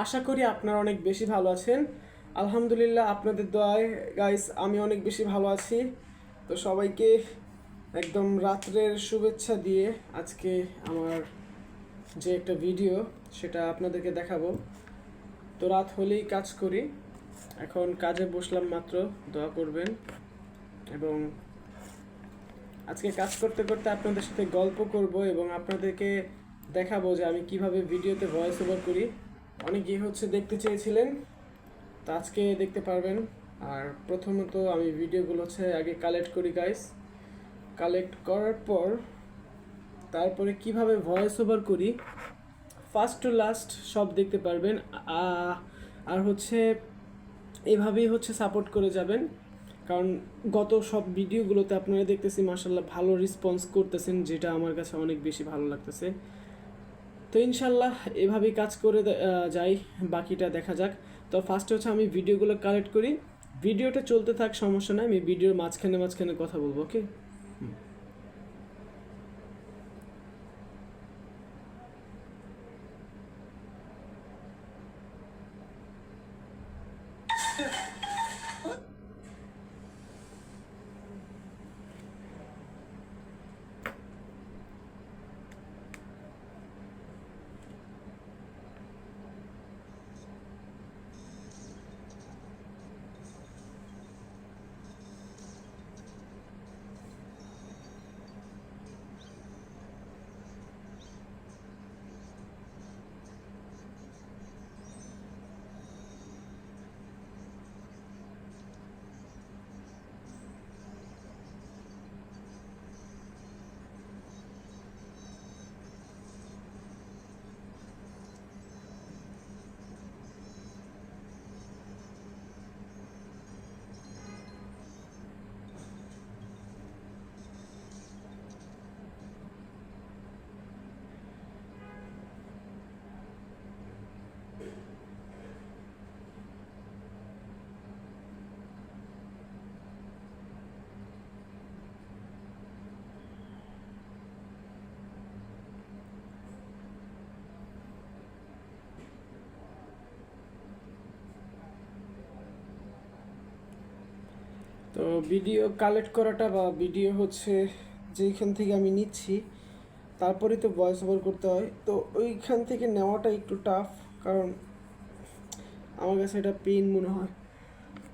আশা করি আপনারা অনেক বেশি ভালো আছেন। আলহামদুলিল্লাহ, আপনাদের দোয়ায় গাইস আমি অনেক বেশি ভালো আছি। তো সবাইকে একদম রাত্রের শুভেচ্ছা দিয়ে আজকে আমার যে একটা ভিডিও সেটা আপনাদেরকে দেখাবো। তো রাত হলেই কাজ করি, এখন কাজে বসলাম মাত্র, দোয়া করবেন। এবং আজকে কাজ করতে করতে আপনাদের সাথে গল্প করব এবং আপনাদেরকে দেখাবো যে আমি কিভাবে ভিডিওতে ভয়েস ওভার করি। অনেকেই দেখতে চেয়েছিলেন, তো আজকে দেখতে পারবেন। আর প্রথমত আমি ভিডিওগুলো আগে কালেক্ট করি গাইস। কালেক্ট করার পর তারপরে কিভাবে ভয়েস ওভার করি ফার্স্ট টু লাস্ট সব দেখতে পারবেন। আর এভাবেই সাপোর্ট করে যাবেন, কারণ গত সব ভিডিওগুলোতে আপনারা দেখতেছি মাশাল্লাহ ভালো রেসপন্স করতেছেন, যেটা আমার কাছে অনেক বেশি ভালো লাগতেছে। তো ইনশাল্লাহ এভাবেই কাজ করে যাই, বাকিটা দেখা যাক। তো ফার্স্টে আমি ভিডিওগুলো কালেক্ট করি, ভিডিওটা চলতে থাক, সমস্যা নাই, আমি ভিডিওর মাঝখানে মাঝখানে কথা বলবো, ওকে। তো ভিডিও কালেক্ট করাটা বা ভিডিও যেইখান থেকে আমি নিচ্ছি তারপরে তো ভয়েস ওভার করতে হয়, তো ওইখান থেকে নেওয়াটা একটু টাফ, কারণ আমার কাছে এটা পেইন মনে হয়।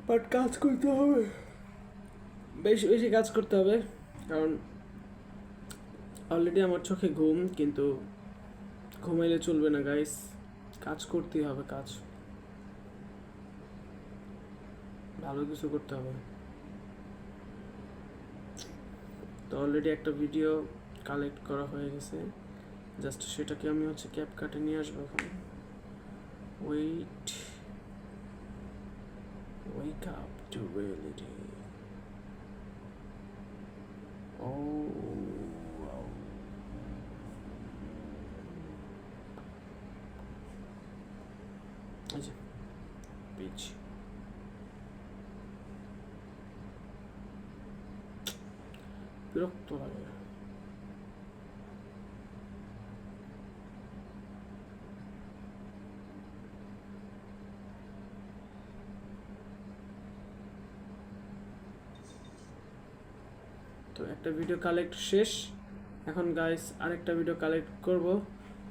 বাট কাজ করতে হবে, বেশি বেশি কাজ করতে হবে, কারণ অলরেডি আমার চোখে ঘুম, কিন্তু ঘুমাইলে চলবে না গাইস, কাজ করতেই হবে, কাজ ভালো কিছু করতে হবে। তো অলরেডি একটা ভিডিও কালেক্ট করা হয়ে গেছে, জাস্ট সেটাকে আমি ক্যাপকাটে নিয়ে আসবো এখন। Wait, wake up to reality. ও আচ্ছা, পেজ বিরক্ত লাগে। তো একটা ভিডিও কালেক্ট শেষ, এখন গাইস আরেকটা ভিডিও কালেক্ট করব।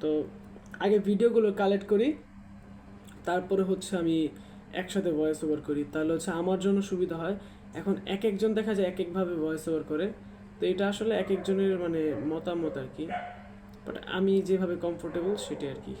তো আগে ভিডিওগুলো কালেক্ট করি, তারপরে আমি একসাথে ভয়েস ওভার করি, তাহলে আমার জন্য সুবিধা হয়। এখন এক একজন দেখা যায় এক একভাবে ভয়েস ওভার করে, তো এটা আসলে এক একজনের মতামত আর কি, বাট আমি যেভাবে কমফোর্টেবল সেটাই আর কি।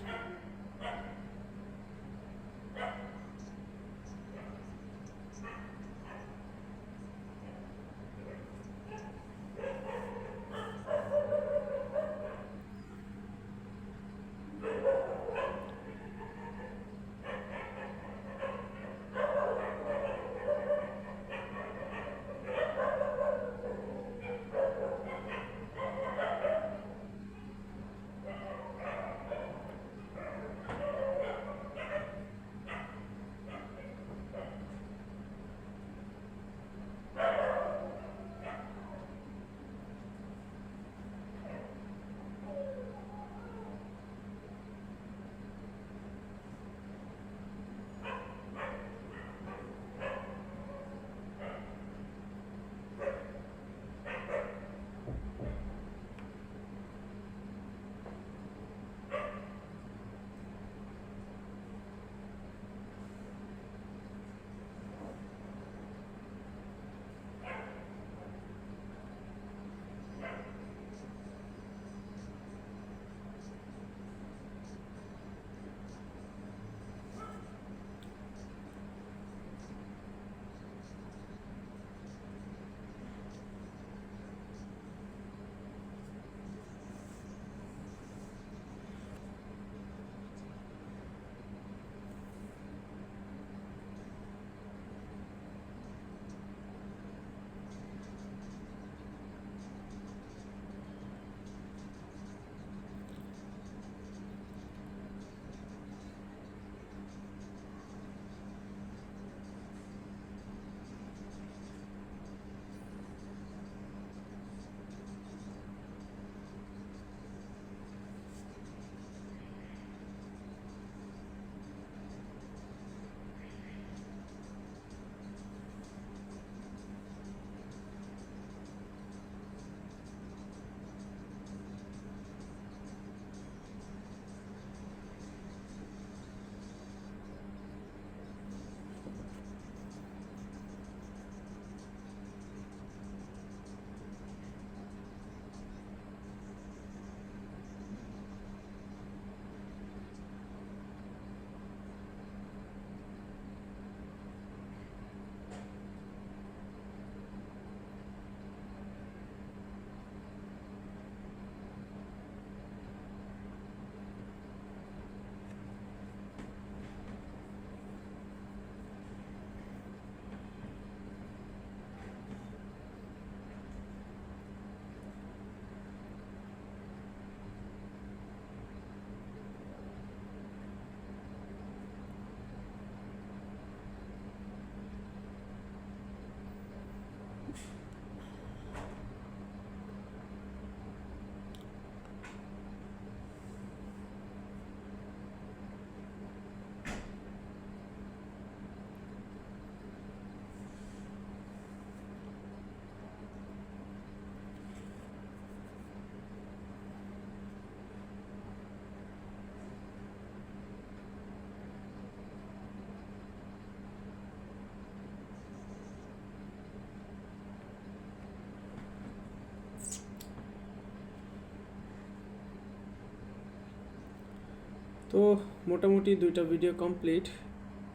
তো মোটামুটি 2টা ভিডিও কমপ্লিট।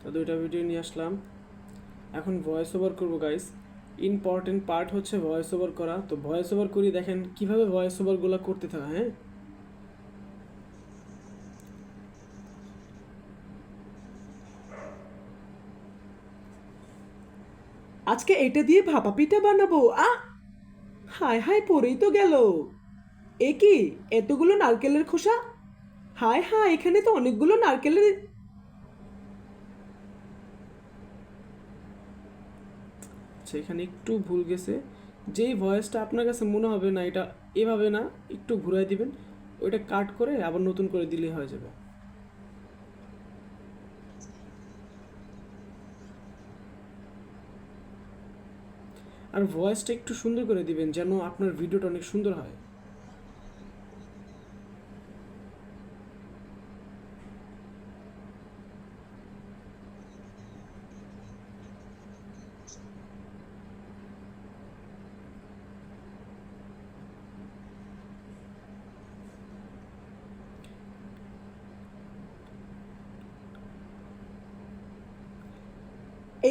তো 2টা ভিডিও নিয়ে আসলাম। এখন ভয়েস ওভার করবো গাইস। ইম্পর্টেন্ট পার্ট হচ্ছে ভয়েস ওভার করা। তো ভয়েস ওভার করি, দেখেন কিভাবে ভয়েস ওভারগুলো করতে থাকে। হ্যাঁ, আজকে এটা দিয়ে ভাপা পিঠা বানাবো। হায় হায়, পড়েই তো গেল। এ কি, এতগুলো নারকেলের খোসা! হায় হায়, এখানে তো অনেকগুলো নারকেলের। সেখানে একটু ভুল গেছে। যেই ভয়েসটা আপনার কাছে মনে হবে না এটা এভাবে না, একটু ঘুরাই দিবেন, ওইটা কাট করে আবার নতুন করে দিলেই হয়ে যাবে। আর ভয়েসটা একটু সুন্দর করে দিবেন যেন আপনার ভিডিওটা অনেক সুন্দর হয়।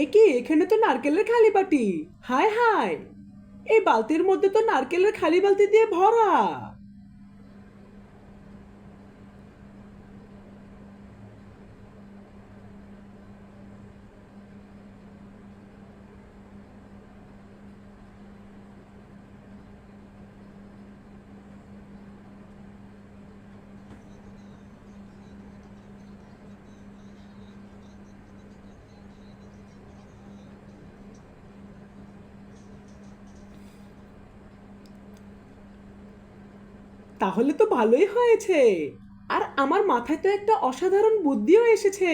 এ কি, এখানে তো নারকেলের খালি বাটি! হায় হায়, এই বালতির মধ্যে তো নারকেলের খালি বালতি দিয়ে ভরা। তাহলে তো ভালোই হয়েছে। আর আমার মাথায় তো একটা অসাধারণ বুদ্ধিও এসেছে।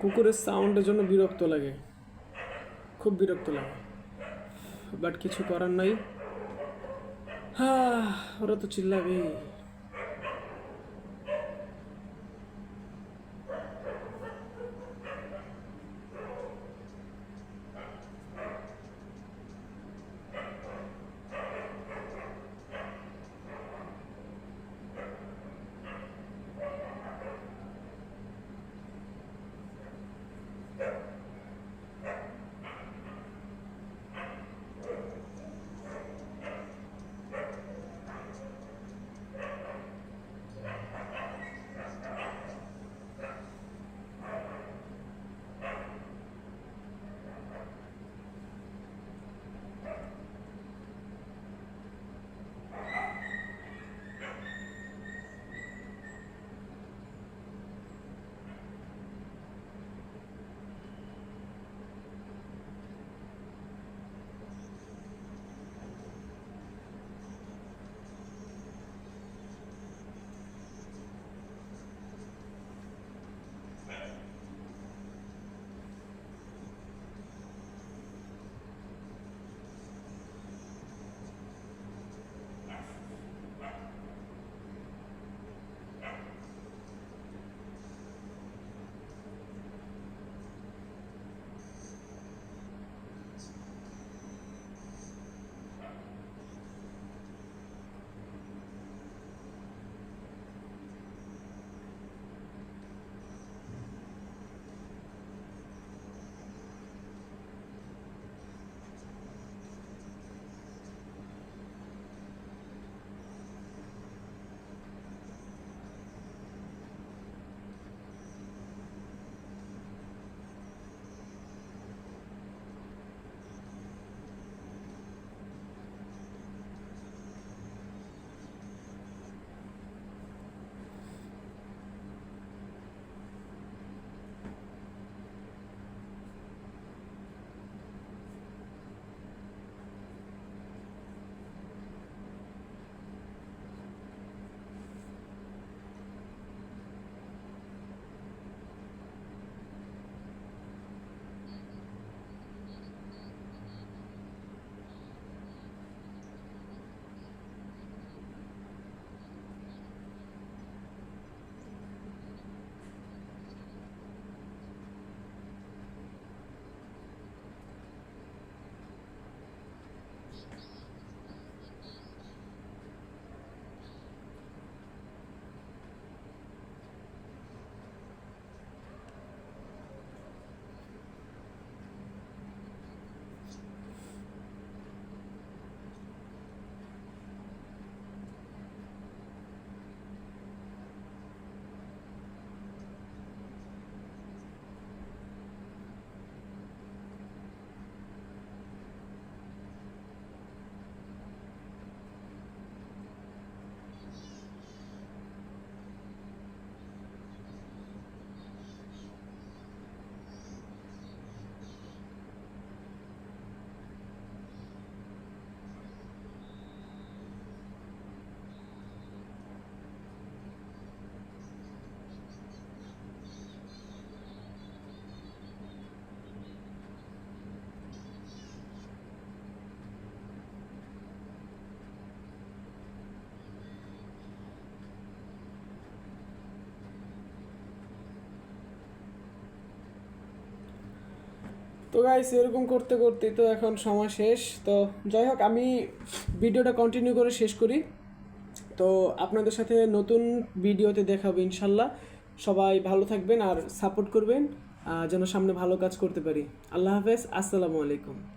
কুকুরের সাউন্ডের জন্য বিরক্ত লাগে, খুব বিরক্ত লাগে, বাট কিছু করার নাই। হ্যাঁ, ওরা তো চিল্লাবে। তো গাইস এরকম করতে করতে তো এখন সময় শেষ। তো যাই হোক, আমি ভিডিওটা কন্টিনিউ করে শেষ করি। তো আপনাদের সাথে নতুন ভিডিওতে দেখা হবে ইনশাল্লাহ। সবাই ভালো থাকবেন আর সাপোর্ট করবেন যেন সামনে ভালো কাজ করতে পারি। আল্লাহ হাফেজ, আসসালামু আলাইকুম।